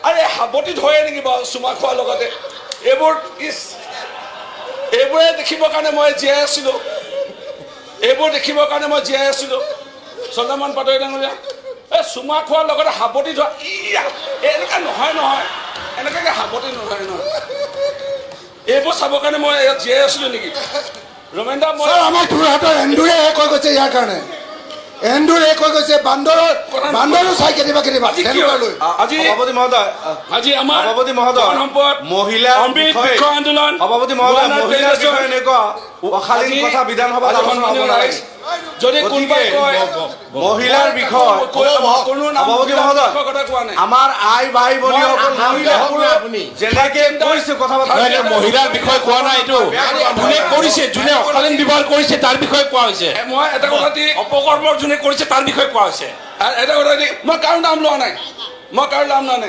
আৰে সাৱটি ধৰে নেকি বাৰু চুমা খোৱাৰ লগতে এইবোৰে দেখিবৰ কাৰণে মই জীয়াই আছিলোঁ চন্দ্ৰমোহন পাটোৱাৰী ডাঙৰীয়া এই চুমা খোৱাৰ লগতে সাৱটি ধৰা এনেকুৱা নহয় এনেকুৱাকৈ সাৱটি নহয় এইবোৰ চাবৰ কাৰণে মই ইয়াত জীয়াই আছিলোঁ নেকি ৰমেন দা মই আমাৰ যোৰহাটৰ এন্দুৰে কৈ গৈছে ইয়াৰ কাৰণে এন্দুৰে কৈ গৈছে বান্দৰো চাই কেতিয়াবা আজি সভাপতি মহোদয় আজি আমাৰ সভাপতি মহোদয় সম্পদ মহিলা অমৃত বিষয় আন্দোলন সভাপতি মহোদয় মহিলাৰ বিষয়ে এনেকুৱা অশালীন কথা বিধানসভাত আলোচনা হ'ব নালাগে যদি কোনোবাই কয় মহিলাৰ বিষয় সভাপতি মহোদয় আমাৰ আই ভাই ভনীসকল যেনেকে কৈছে কথা মহিলাৰ বিষয়ে কোৱা নাই এইটো যোনে কৰিছে যোনে অশালীন ব্যৱহাৰ কৰিছে তাৰ বিষয়ে কোৱা হৈছে মই এটা কথা দি অপকৰ্মৰ যোনে কৰিছে তাৰ বিষয়ে কোৱা হৈছে এটা কথা দি মই কাৰো নাম লোৱা নাই